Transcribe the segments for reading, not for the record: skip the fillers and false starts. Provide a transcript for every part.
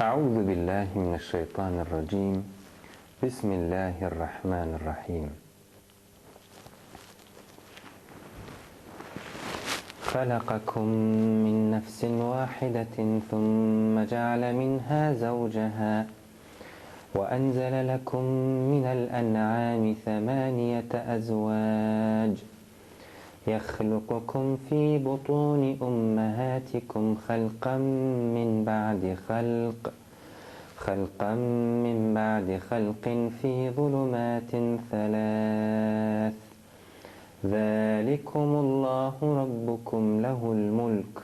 أعوذ بالله من الشيطان الرجيم بسم الله الرحمن الرحيم خلقكم من نفس واحدة ثم جعل منها زوجها وأنزل لكم من الأنعام ثمانية أزواج يخلقكم في بطون أمهاتكم خلقا من بعد خلق في ظلمات ثلاث ذلكم الله ربكم له الملك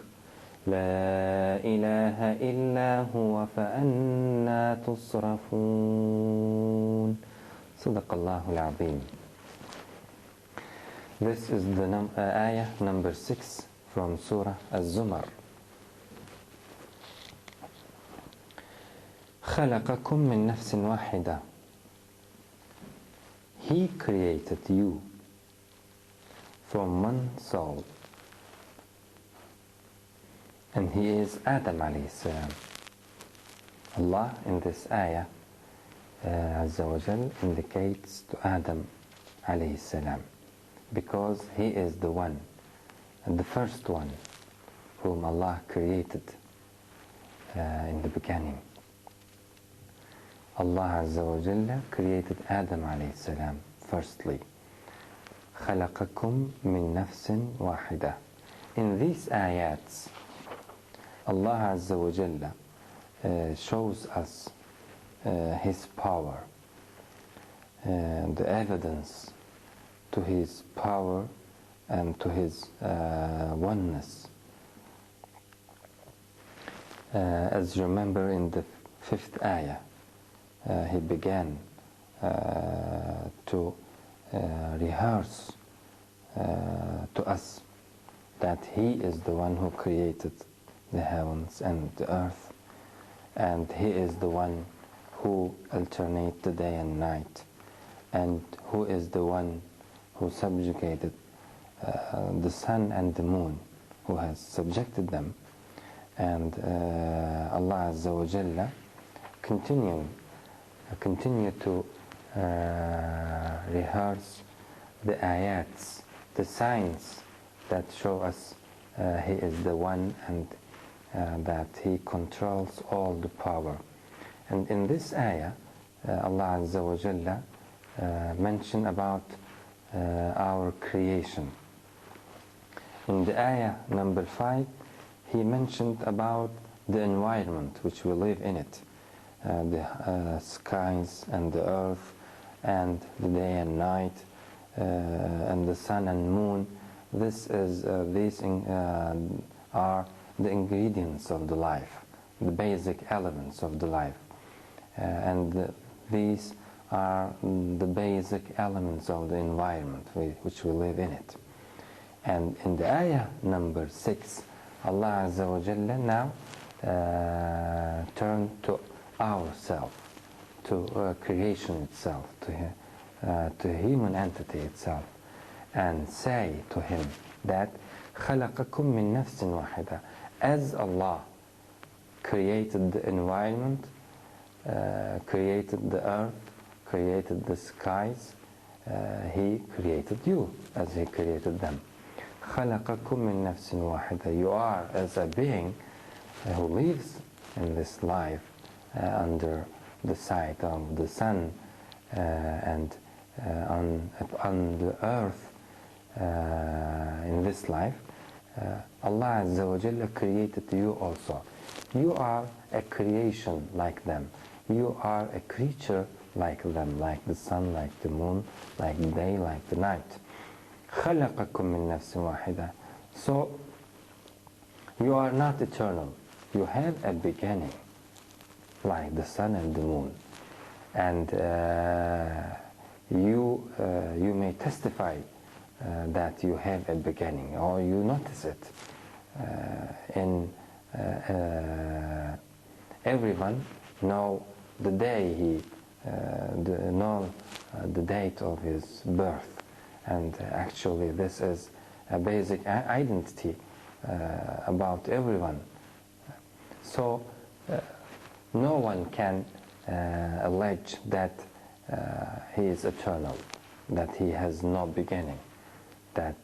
لا إله إلا هو فأنا تصرفون صدق الله العظيم. This is the ayah number 6 from Surah Az-Zomar. خلقكم من نفس واحدة. He created you from one soul. And he is Adam alayhi salam. Allah in this ayah Azza wa Jal indicates to Adam alayhi salam, because he is the one, and the first one whom Allah created in the beginning. Allah Azza wa Jalla created Adam alayhi salam firstly. خلقكم من نفس واحدة. In these ayats, Allah Azza wa Jalla shows us His power, the evidence to His power and to His oneness. As you remember in the 5th ayah, He began to rehearse to us that He is the one who created the heavens and the earth, and He is the one who alternates the day and night, and who is the one who subjugated the sun and the moon, who has subjected them. And Allah Azza wa Jalla continue to rehearse the ayats, the signs that show us He is the one, and that He controls all the power. And in this ayah, Allah Azza wa Jalla mentioned about our creation. In the ayah number 5, He mentioned about the environment which we live in it, the skies and the earth and the day and night and the sun and moon. These are the ingredients of the life, the basic elements of the life, and these are the basic elements of the environment which we live in it. And in the ayah number 6, Allah Azza wa Jalla now turn to ourself, to creation itself, to human entity itself, and say to him that خلقكم من نفس واحدة. As Allah created the environment, created the earth, created the skies, He created you as He created them. خلقكم من نفس واحدة. You are as a being who lives in this life under the sight of the sun and on the earth in this life. Allah Azza wa Jalla created you also. You are a creation like them. You are a creature like them, like the sun, like the moon, like the day, like the night. خلقكم من نفس واحدة. So you are not eternal. You have a beginning, like the sun and the moon, and you may testify that you have a beginning, or you notice it in everyone know the day know the date of his birth, and actually this is a basic identity about everyone. So no one can allege that he is eternal, that he has no beginning, that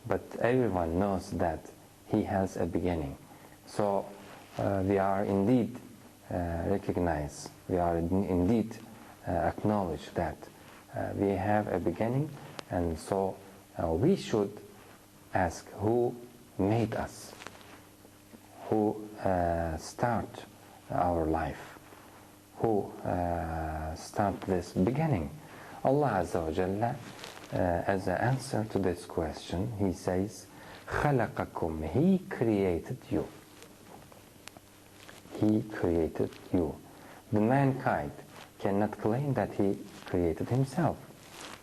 but everyone knows that he has a beginning. So we are indeed recognize, we are indeed acknowledge that we have a beginning, and so we should ask who made us, who start our life, who start this beginning. Allah Azza wa Jalla, as an answer to this question, He says, خَلَقَكُمْ, He created you. He created you. The mankind cannot claim that he created himself.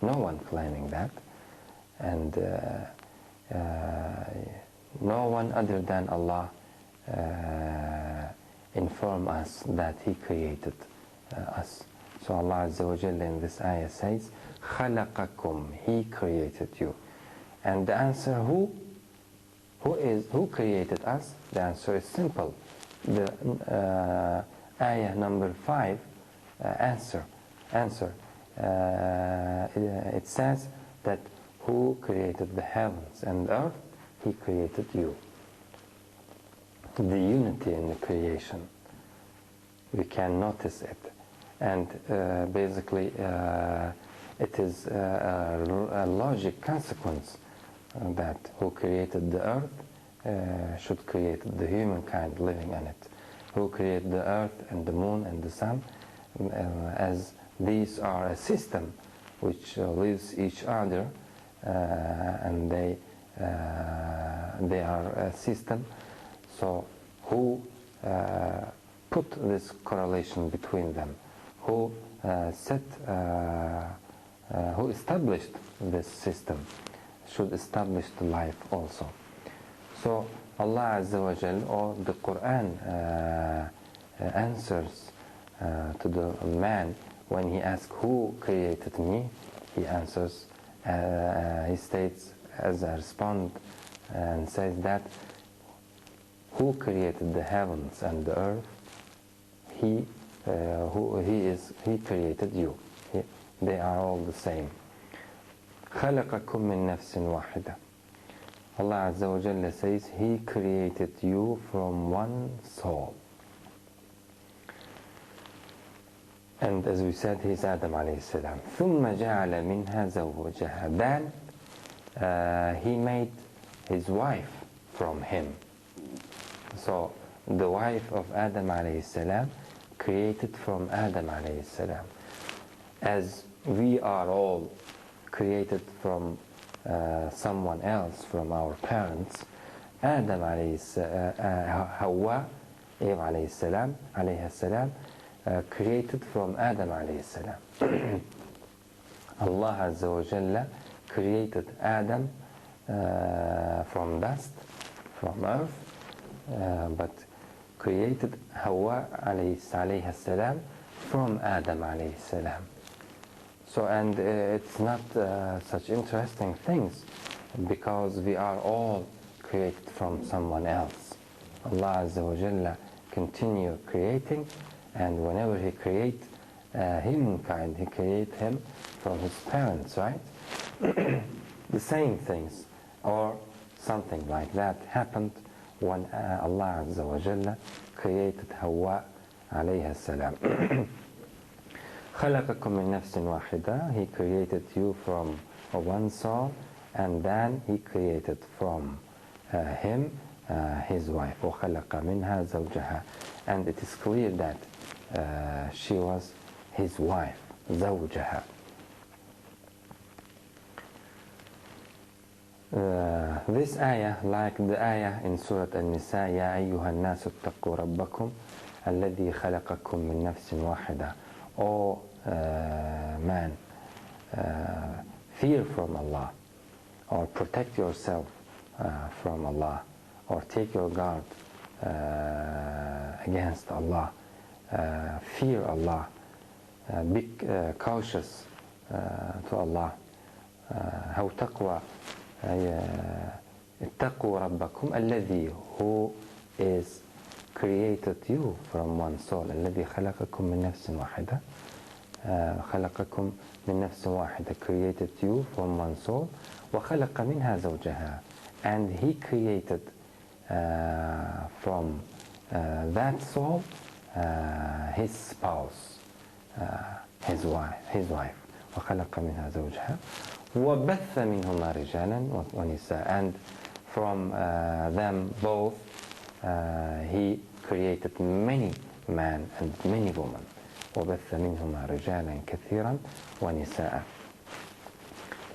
No one claiming that. And no one other than Allah inform us that He created us. So Allah Azza wa Jalla in this ayah says, خَلَقَكُمْ, He created you. And the answer, who created us? The answer is simple. The ayah number 5 answer. It says that who created the heavens and earth? He created you. The unity in the creation, we can notice it. And basically it is a logic consequence that who created the earth should create the humankind living in it. Who created the earth and the moon and the sun, as these are a system which lives each other, and they are a system. So who put this correlation between them? Who who established this system should establish the life also. So Allah Azza wa Jal, or the Quran answers to the man when he asks who created me. He answers, he states as a response and says that who created the heavens and the earth? He created you. They are all the same. خَلَقَكُم مِّن نَفْسٍ وَاحِدَةٍ. Allah Azza wa Jalla says He created you from one soul. And as we said, He is Adam alayhi salam. ثُمَّ جَعَلَ مِنْهَا زَوْجَهَا. Then He made His wife from him. So the wife of Adam alayhi salam created from Adam alayhi salam. As we are all created from someone else, from our parents, Adam alayhi Hawa alayhi salam created from Adam alayhi salam. Allah Azza wa Jalla created Adam from dust, from earth, but created Hawa alayhi salam from Adam alayhi salam. So, and it's not such interesting things, because we are all created from someone else. Allah Azza wa Jalla continue creating, and whenever He create humankind, He create him from his parents, right? The same things or something like that happened when Allah Azza wa Jalla created Hawa alayha salam. خَلَقَكُم مِّن نَفْسٍ وَاحِدَةٍ. He created you from one soul, and then He created from him his wife. وَخَلَقَ مِنْهَا زَوْجَهَا. And it is clear that she was his wife, زَوْجَهَا. This ayah, like the ayah in Surah An-Nisa, يَا أَيُّهَا النَّاسُ اتَّقُوا رَبَّكُمْ الَّذِي خَلَقَكُم مِّن نَفْسٍ وَاحِدَةٍ. O man, fear from Allah, or protect yourself from Allah, or take your guard against Allah. Fear Allah, be cautious to Allah. How taqwa, اتقوا ربكم الذي, who is created you from one soul. الذي خلقكم من نفس واحدة. خلقكم من نفس واحدة, created you from one soul. وخلق منها زوجها, and he created from that soul his spouse, his wife. وخلق منها زوجها وبث منهما رجالا ونساء, and from them both he created many men and many women. وبث منهما رجالا كثيرا ونساء.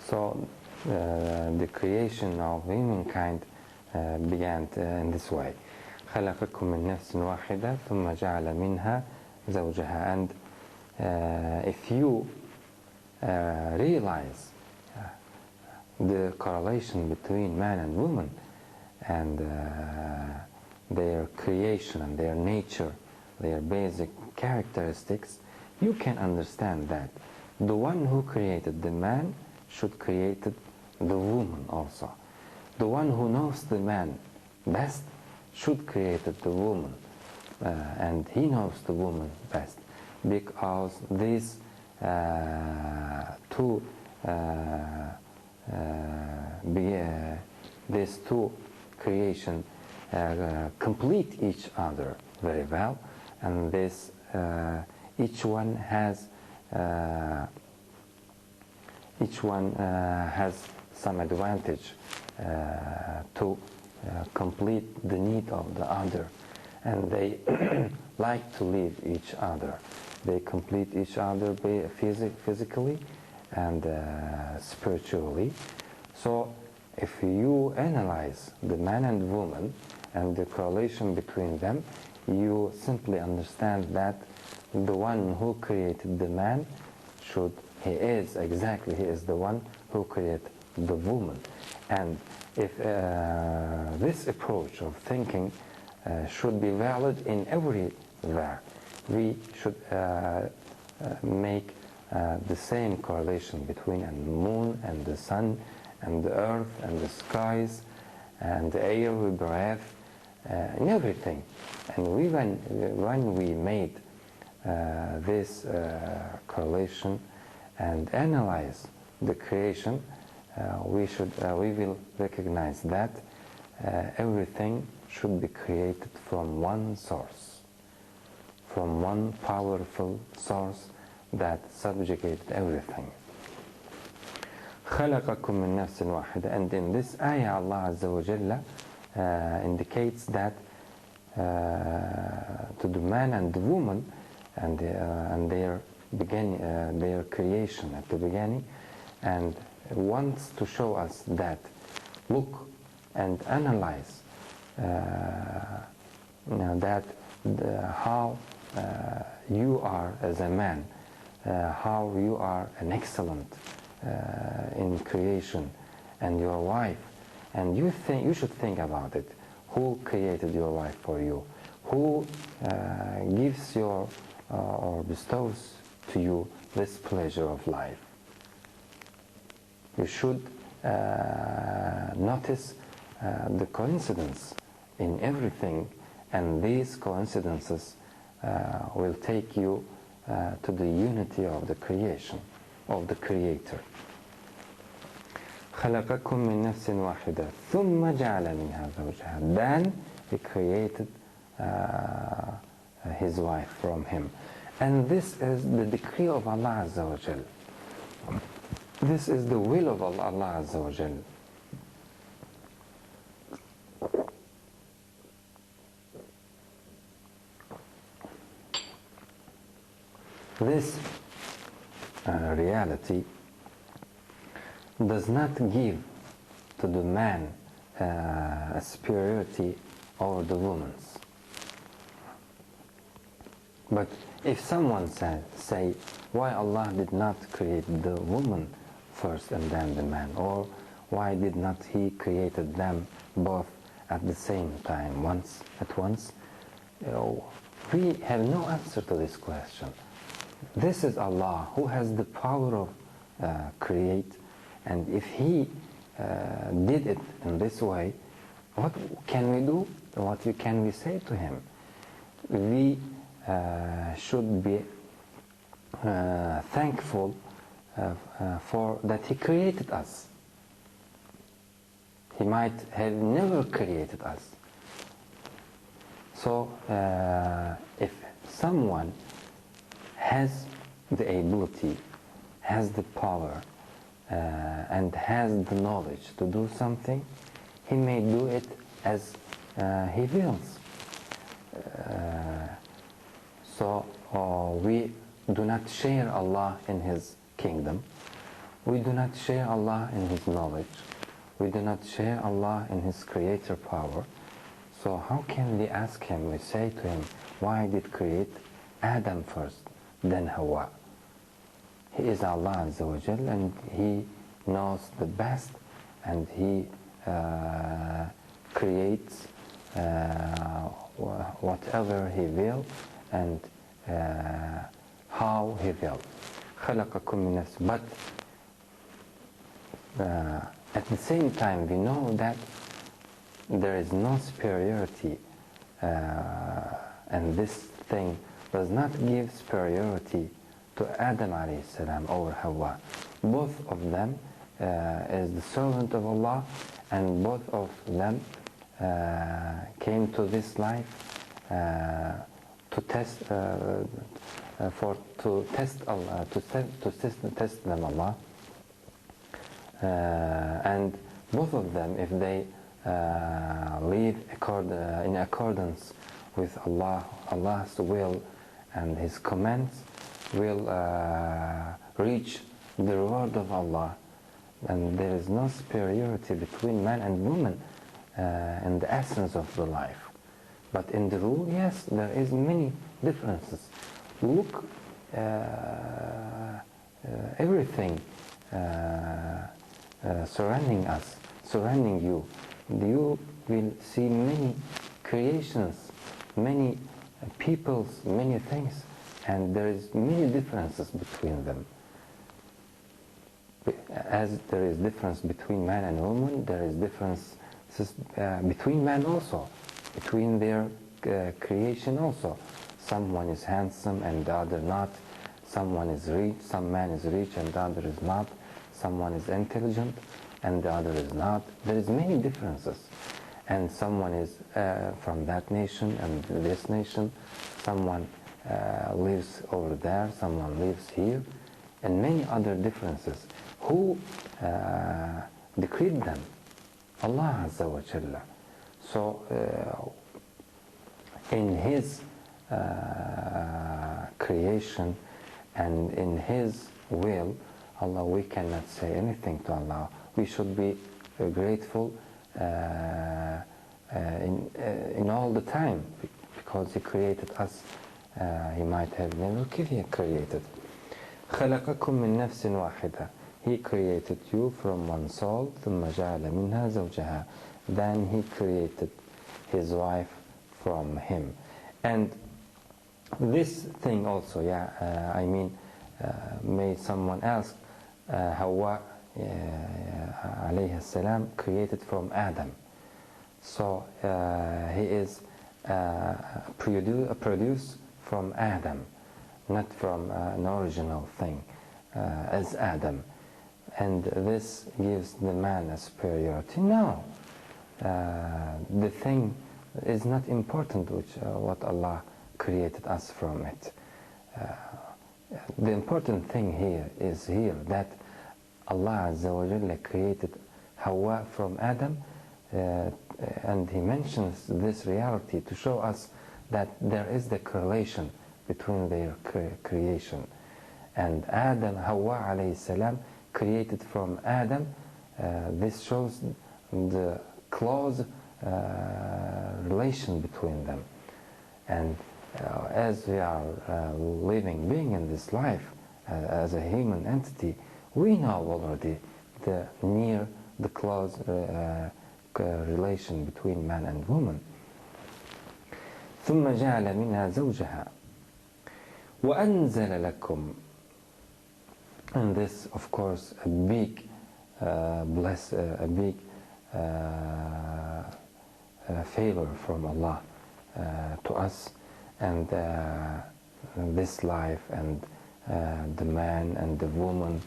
So the creation of humankind began in this way. خلقكم من نفس واحدة ثم جعل منها زوجها. And if you realize the correlation between man and woman and their creation and their nature, their basic characteristics, you can understand that the one who created the man should create the woman also. The one who knows the man best should create the woman, and he knows the woman best, because these two creation complete each other very well, and this each one has some advantage to complete the need of the other, and they like to live each other. They complete each other physically and spiritually. So if you analyze the man and woman and the correlation between them, you simply understand that the one who created the man he is the one who created the woman. And if this approach of thinking should be valid in everywhere, we should make the same correlation between the moon and the sun and the earth and the skies and the air we breathe and everything. And when we made this correlation and analyze the creation, we will recognize that everything should be created from one source, from one powerful source that subjugated everything. خلقكم من نفس واحدة. And in this ayah, Allah Azza wa Jalla indicates that to the man and the woman and their creation at the beginning, and wants to show us that look and analyze how you are as a man, how you are an excellent in creation, and your wife, and you should think about it. Who created your wife for you? Who gives or bestows to you this pleasure of life? You should notice the coincidence in everything, and these coincidences will take you to the unity of the creation, of the Creator. خلقكم من نفس واحدة ثم جعل منها زوجها. Then he created his wife from him. And this is the decree of Allah Azza wa Jal. This is the will of Allah Azza wa Jal. This reality does not give to the man a superiority over the woman's. But if someone say why Allah did not create the woman first and then the man, or why did not He created them both at the same time, at once, we have no answer to this question. This is Allah who has the power of create, and if He did it in this way, what can we do? What can we say to Him? we should be thankful for that He created us. He might have never created us. So if someone has the ability, has the power, and has the knowledge to do something, he may do it as he wills. So we do not share Allah in His kingdom. We do not share Allah in His knowledge. We do not share Allah in His creator power. So how can we ask Him, we say to Him, why did create Adam first, then Hawa? He is Allah Azza wa Jal, and He knows the best, and He creates whatever He will and how He will. خلقكم من نفس. But at the same time we know that there is no superiority, and this thing does not give superiority to Adam alayhi salam or Hawa. Both of them is the servant of Allah, and both of them came to this life to test Allah, to test them Allah, and both of them, if they live in accordance with Allah's will and His commands, will reach the reward of Allah. And there is no superiority between man and woman in the essence of the life. But in the rule, yes, there is many differences. Look, everything surrounding us, surrounding you, you will see many creations, many peoples, many things, and there is many differences between them. As there is difference between man and woman, there is difference between man also, between their creation also. Someone is handsome and the other not. Someone is rich, some man is rich and the other is not. Someone is intelligent and the other is not. There is many differences. And someone is from that nation and this nation. Someone lives over there, someone lives here, and many other differences. Who decreed them? Allah Azza wa Jalla. So in His creation and in His will, Allah, we cannot say anything to Allah. We should be grateful in all the time, because He created us. He might have never created. خلقكم من نفس واحدة. He created you from one soul. ثم جعل منها زوجها. Then He created His wife from him. And this thing also, I mean, may someone ask, Hawa alayhi salam created from Adam. So he is produced from Adam, not from an original thing as Adam. And this gives the man a superiority. No, the thing is not important, what Allah created us from it. The important thing here is that Allah Azza wa Jalla created Hawa from Adam, and He mentions this reality to show us that there is the correlation between their creation. And Adam, Hawa alayhi salam, created from Adam. This shows the close relation between them. And as we are living being in this life as a human entity, we know already the close relation between man and woman. ثم جعل منها زوجها وأنزل لكم. And this, of course, a big favor from Allah to us. and this life and the man and the woman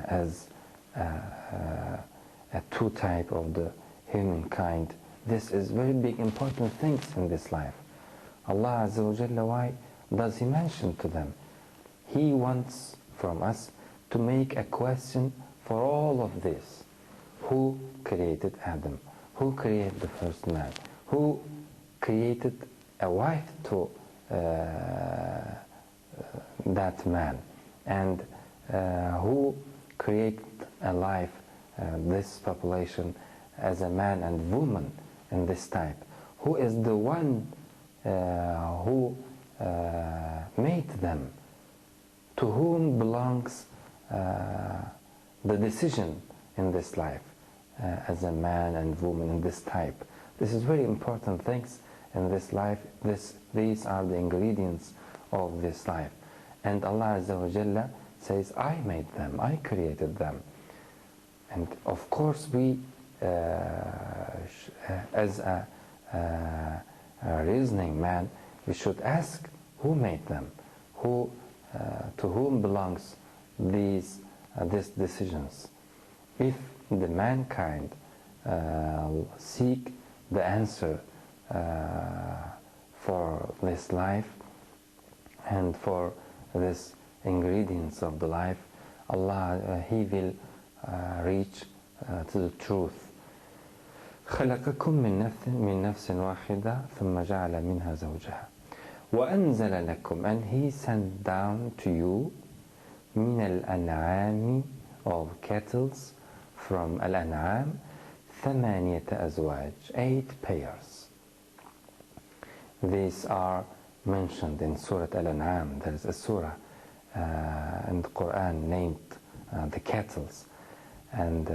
as a two type of the humankind. This is very big important things in this life. Allah Azza wa Jalla, why does He mention to them? He wants from us to make a question for all of this. Who created Adam? Who created the first man? Who created a wife to that man? And who created a life, this population, as a man and woman in this type? Who is the one who made them? To whom belongs the decision in this life as a man and woman in this type? This is very important things in this life. These are the ingredients of this life. And Allah Azza wa Jalla says, I made them, I created them. And of course we, as a reasoning man, we should ask who made them, to whom belongs these decisions. If the mankind seek the answer for this life and for this ingredients of the life, Allah, He will reach to the truth. خلقكم من نفس واحدة ثم جعل منها زوجها وأنزل لكم, and He sent down to you من الأنعام, of kettles, from al-an'am, ثمانية أزواج, 8 pairs. These are mentioned in Surah Al-An'am. There is a surah in the Quran named the kettles, and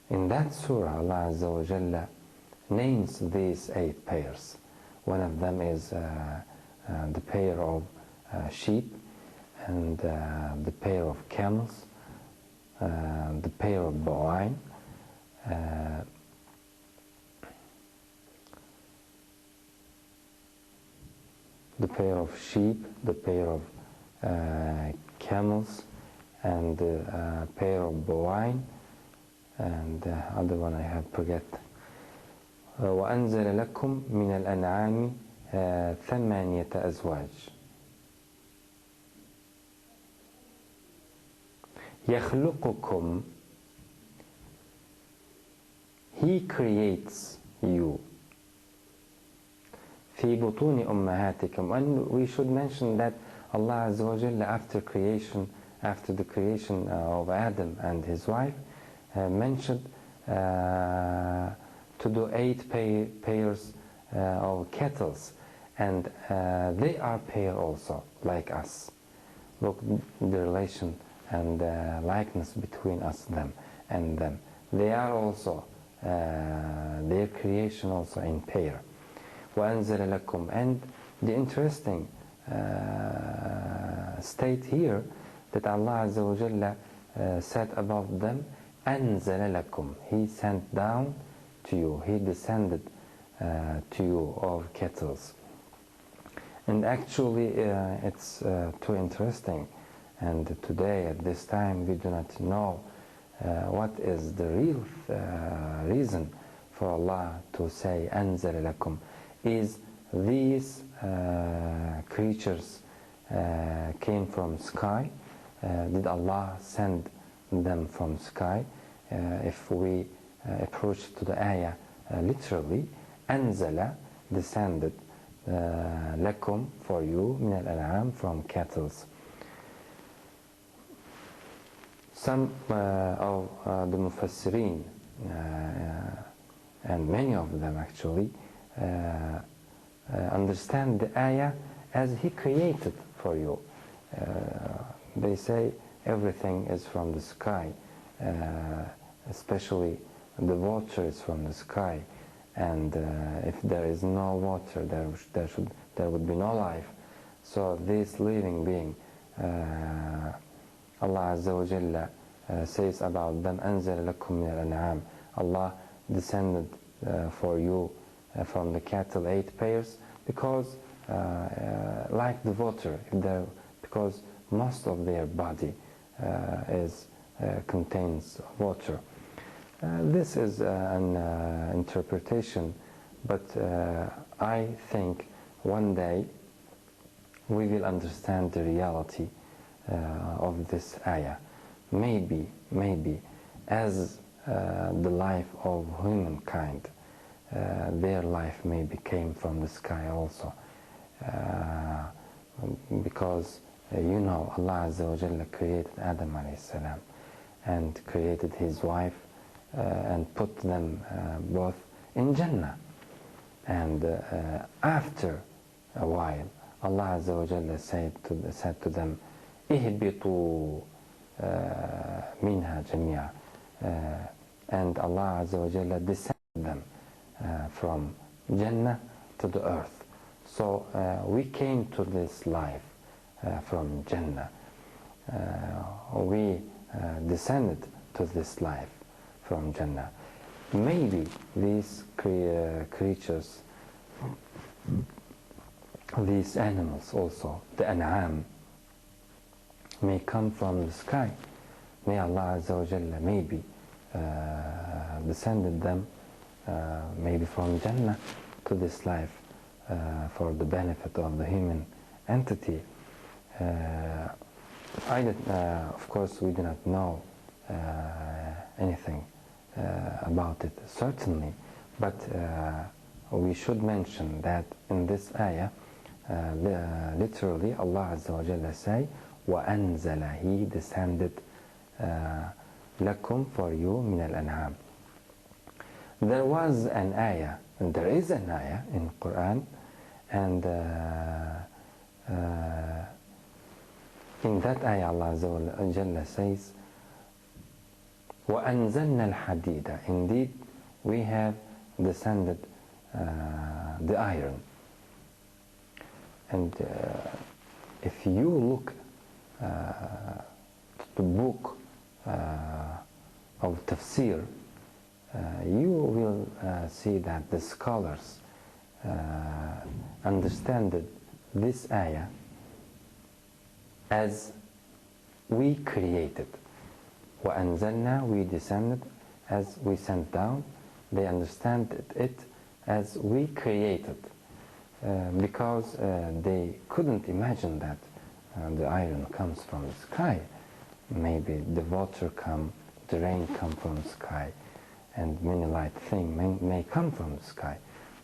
in that surah Allah Azza wa Jalla names these 8 pairs. One of them is the pair of sheep, and the pair of camels, the pair of bovine, the pair of sheep, the pair of camels, and the pair of bovine, and the other one I have forget. وأنزل لكم من الأنعام ثمانية أزواج يخلقكم, He creates you, في بطون أمهاتكم. And we should mention that Allah Azza wa Jalla, after the creation of Adam and his wife, mentioned to do 8 pairs of kettles, and they are pair also, like us. Look, the relation and likeness between us, them, and them. They are also, their creation also in pair. وَأَنزَلَ لَكُمْ, and the interesting state here that Allah Azza wa Jalla said about them, أَنزَلَ لَكُمْ, He sent down to you, He descended to you of kettles. And actually it's too interesting, and today at this time we do not know what is the real reason for Allah to say أَنزَلَ لَكُمْ. Is these creatures came from sky? Did Allah send them from sky? If we approach to the ayah literally, أنزل, descended, لكم, for you, من الأنعام, from kettles. Some of the Mufassirin, and many of them actually, understand the ayah as He created for you. They say everything is from the sky, especially the water is from the sky, and if there is no water, there would be no life. So this living being, Allah Azza wa Jalla says about them, أنزل لكم من الأنعام. Allah descended for you from the cattle 8 pairs, because like the water, because most of their body contains water. This is an interpretation, but I think one day we will understand the reality of this ayah. Maybe as the life of humankind, their life maybe came from the sky also, because you know, Allah Azza wa Jalla created Adam alayhi salam and created his wife and put them both in Jannah, and after a while Allah Azza wa Jalla said to them, ihbitu minha jami'a, and Allah Azza wa Jalla descended them from Jannah to the earth. So we came to this life from Jannah. We descended to this life from Jannah. Maybe these creatures, these animals also, the an'am, may come from the sky. May Allah Azza wa Jalla maybe descended them maybe from Jannah to this life for the benefit of the human entity. Of course, we do not know anything about it, certainly, but we should mention that in this ayah, literally, Allah Azza wa Jalla say, وَأَنزَلَ, He descended لَكُمْ, for you, مِنَ الْأَنْعَامِ. There was an ayah, and there is an ayah in Quran, and in that ayah Allah Azza wa Jalla says, وَأَنزَلْنَا الْحَدِيدَ, indeed we have descended the iron. And if you look at the book of Tafsir, you will see that the scholars understand this ayah as we created. وَأَنزَلْنَا, we descended, as we sent down. They understand it as we created, because they couldn't imagine that the iron comes from the sky. Maybe the water the rain come from the sky, and many light things may come from the sky.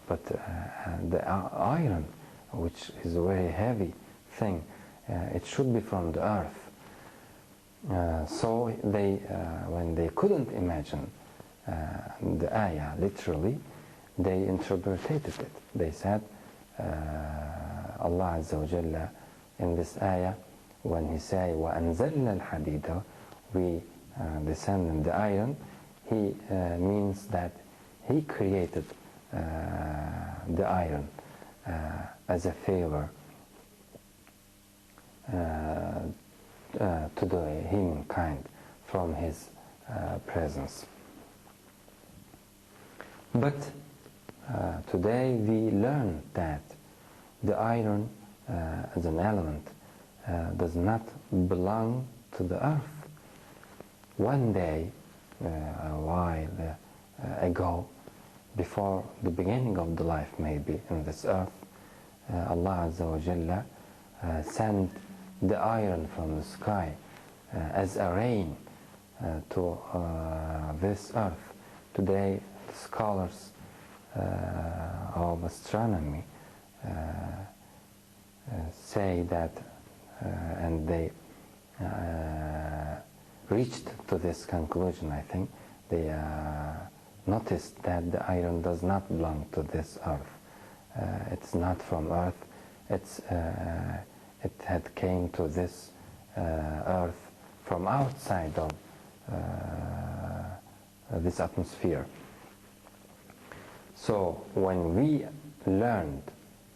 But the iron, which is a very heavy thing, it should be from the earth. So they, when they couldn't imagine the ayah literally, they interpreted it. They said, Allah Azza wa Jalla in this ayah, when He say وَأَنزَلْنَا الْحَدِيدَ, we descended the iron, He means that He created the iron as a favor to the humankind from His presence. But today we learn that the iron as an element does not belong to the earth. One day, a while ago, before the beginning of the life maybe in this earth, Allah Azza wa Jalla sent the iron from the sky as a rain to this earth. Today, the scholars of astronomy say that, and they reached to this conclusion, I think. They noticed that the iron does not belong to this earth. It's not from earth. It had came to this earth from outside of this atmosphere. So when we learned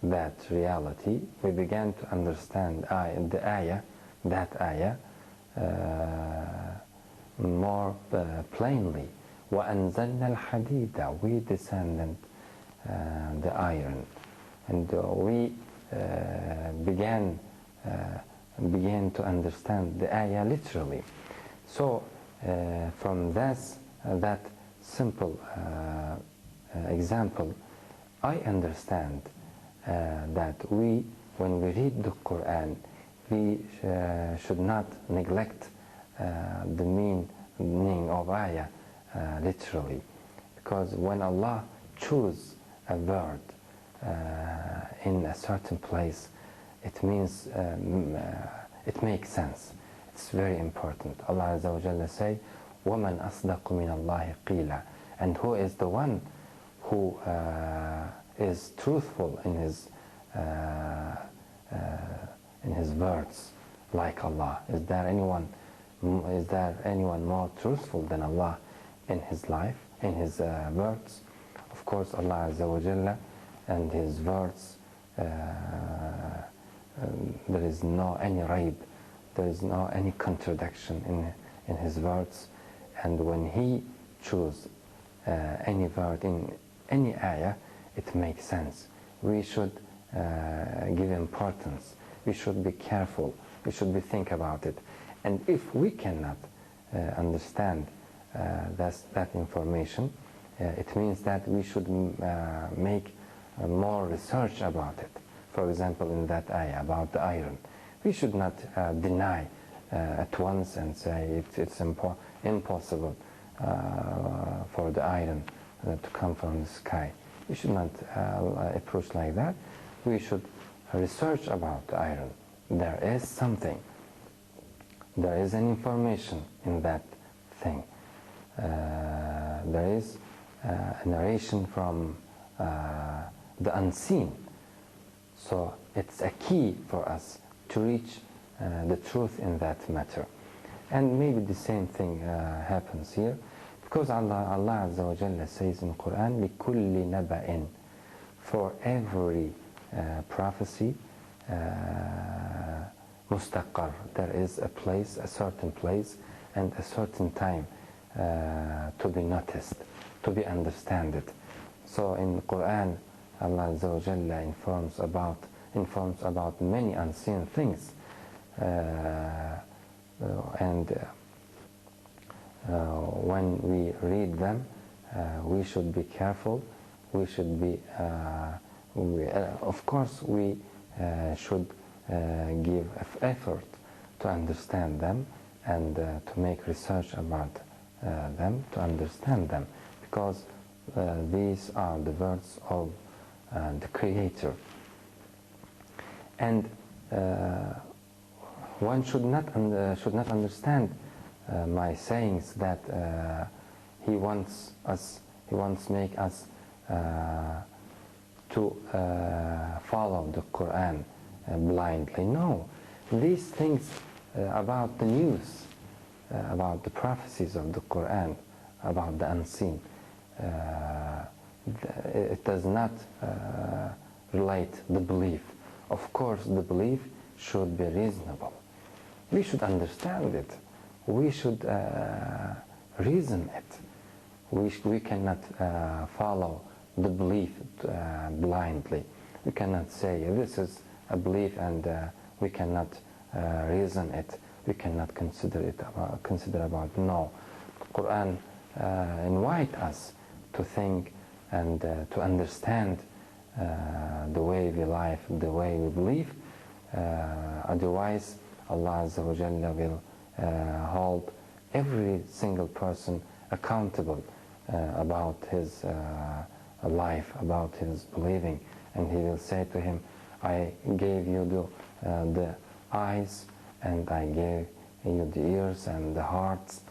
that reality, we began to understand the ayah, that ayah, more plainly. وَأَنزَلْنَا الْحَدِيدَ, we descended the iron. and we began to understand the ayah literally. So from that simple example, I understand that when we read the Quran, we should not neglect the meaning of ayah literally, because when Allah chooses a word in a certain place, it means it makes sense. It's very important. Allah Azza wa Jalla say, وَمَنْ أَصْدَقُ مِنَ اللَّهِ قِيلًا, and who is the one who is truthful in his words like Allah? Is there anyone more truthful than Allah in his life, in his words? Of course, Allah Azza wa Jalla and his words, there is no any raib, there is no any contradiction in his words. And when he chooses any word in any ayah, it makes sense. We should give importance. We should be careful. We should think about it. And if we cannot understand that information, it means that we should make more research about it. For example, in that ayah about the iron, we should not deny at once and say it's impossible for the iron to come from the sky. We should not approach like that. We should research about the iron. There is something. There is an information in that thing. There is a narration from the unseen. So it's a key for us to reach the truth in that matter. And maybe the same thing happens here, because Allah Azza wa Jalla says in Quran, لِكُلِّ نَبَإٍ, for every prophecy, mustaqar, there is a place, a certain place, and a certain time to be noticed, to be understood. So in Quran, Allah Azza wa Jalla informs about many unseen things, and when we read them, we should be careful. We should be, of course, we should give effort to understand them and to make research about them, to understand them, because these are the words of the Creator. And one should not understand my sayings that he wants make us to follow the Quran blindly. No, these things about the news, about the prophecies of the Quran, about the unseen, it does not relate the belief. Of course, the belief should be reasonable. We should understand it. We should reason it. We cannot follow the belief blindly. We cannot say this is a belief and we cannot reason it. We cannot consider about. No, the Quran invite us to think and to understand the way we live, the way we believe. Otherwise, Allah Azza wa Jalla will hold every single person accountable about his life, about his believing, and He will say to him, I gave you the eyes, and I gave you the ears and the heart.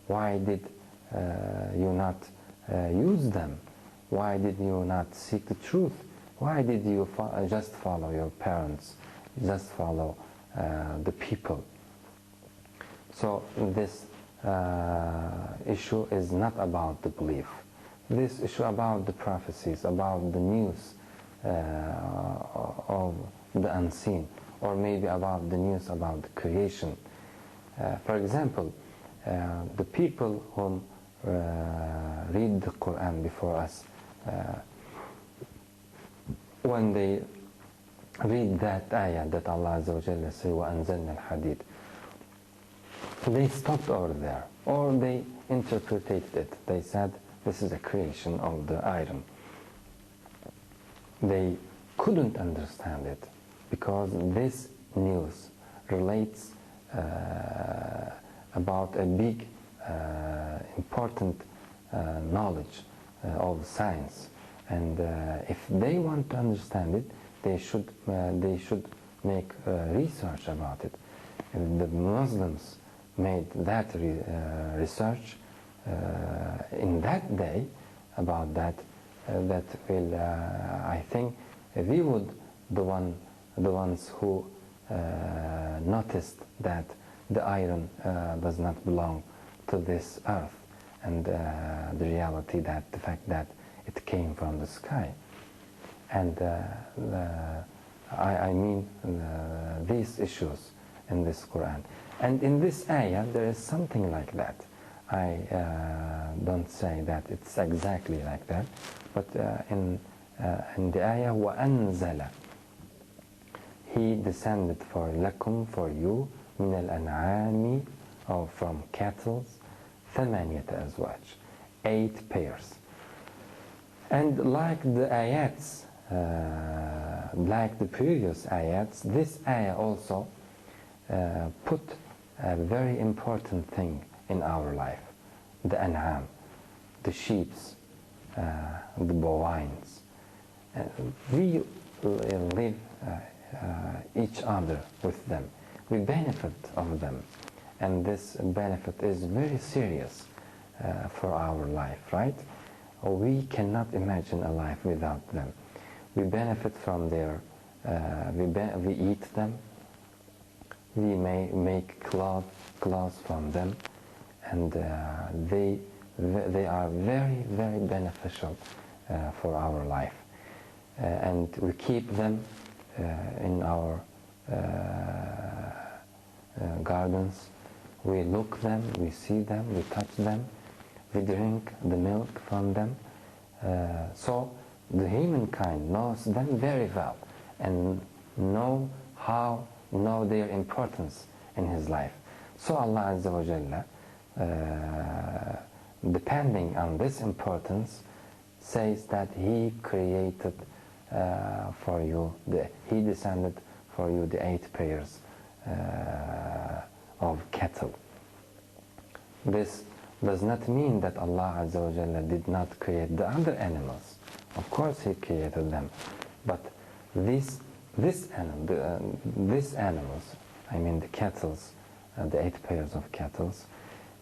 Why did you not use them? Why did you not seek the truth? Why did you just follow your parents, just follow the people? So this issue is not about the belief. This issue about the prophecies, about the news of the unseen, or maybe about the news about the creation. For example, the people who read the Quran before us, when they read that ayah that Allah Azza wa Jalla say وَأَنزَلْنَا الْحَدِيدِ, they stopped over there, or they interpreted it. They said this is a creation of the iron. They couldn't understand it because this news relates about a big important knowledge of science, and if they want to understand it, they should make research about it. And the Muslims made that research in that day about that. That will, I think, we would the ones who noticed that the iron does not belong to this earth, and the reality that the fact that it came from the sky. And I mean these issues in this Quran. And in this ayah there is something like that. I don't say that it's exactly like that, but in the ayah وَأَنزَلَ, He descended for lakum, for you, min al-an'ami, or from cattle, ثَمَانِيَةَ أَزْوَاجٍ, 8 pairs. And like the ayats, like the previous ayats, this ayah also put a very important thing in our life: the an'am, the sheep, the bovines. We live each other with them. We benefit of them, and this benefit is very serious for our life, right? We cannot imagine a life without them. We benefit from their, we eat them, we may make clothes from them, and they are very, very beneficial for our life. And we keep them in our gardens. We look them, we see them, we touch them, we drink the milk from them. So the humankind knows them very well and know their importance in his life. So Allah Azza wa Jalla, depending on this importance, says that He created for you, He descended for you the 8 pairs of cattle. This does not mean that Allah Azza wa Jalla did not create the other animals. Of course He created them, but these animals, I mean the cattle, the 8 pairs of cattle,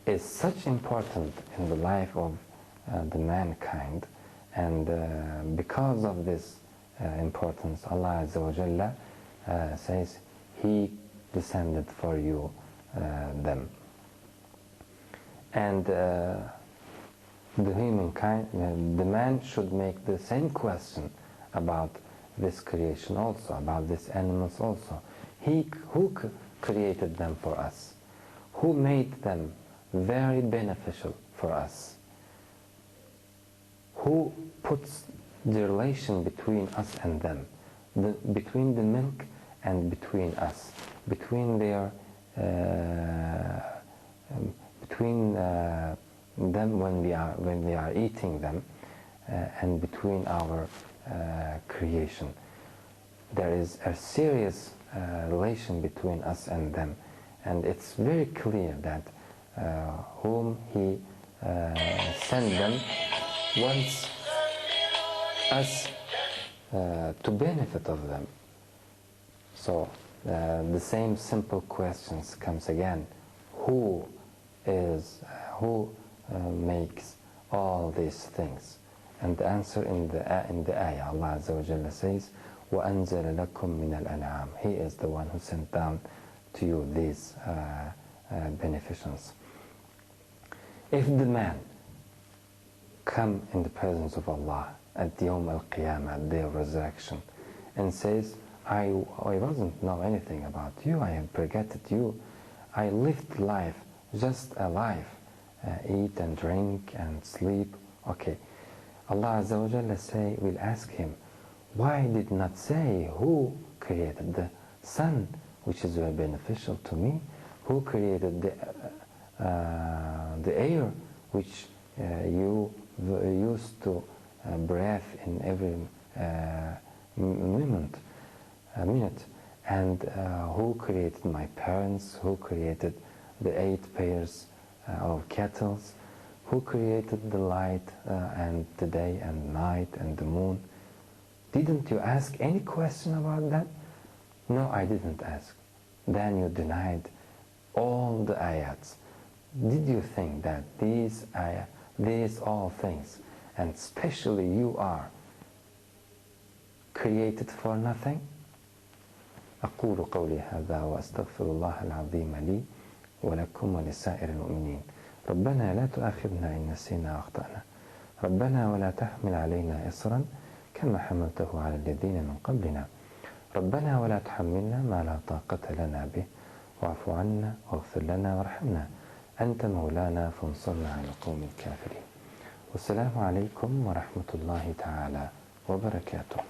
is such important in the life of the mankind, and because of this importance, Allah Azza wa Jalla says He descended for you them. And the humankind, the man should make the same question about this creation also, about these animals also. Who created them for us? Who made them very beneficial for us? Who puts the relation between us and them, between the milk and between us, between their between them when we are eating them, and between our creation. There is a serious relation between us and them, and it's very clear that whom He sent them wants us to benefit of them. So the same simple questions comes again: who makes all these things? And the answer in the ayah, Allah Azza wa Jalla says, وَأَنزَلَ لَكُم مِّنَ الْأَنْعَامِ, He is the one who sent down to you these beneficence. If the man come in the presence of Allah at the Yawm al-Qiyamah, at the resurrection, and says, I wasn't know anything about you, I have forgotten you, I lived life just a life, eat and drink and sleep. Okay, Allah Azza wa Jalla will ask him, Why did not say who created the sun, which is very beneficial to me? Who created the air, which you used to breathe in every minute? And who created my parents? Who created the 8 pairs of cattle? Who created the light and the day and night and the moon? Didn't you ask any question about that? No, I didn't ask. Then you denied all the ayats. Did you think that these all things, and especially you are, created for nothing? أقول قولي هذا وأستغفر الله العظيم لي ولكم ولسائر المؤمنين. ربنا لا تؤاخذنا إن نسينا وأخطأنا. ربنا ولا تحمل علينا إصرا كما حملته على الذين من قبلنا. ربنا ولا تحملنا ما لا طاقة لنا به واعف عنا واغفر لنا وارحمنا أنت مولانا فانصرنا على القوم الكافرين. والسلام عليكم ورحمة الله تعالى وبركاته.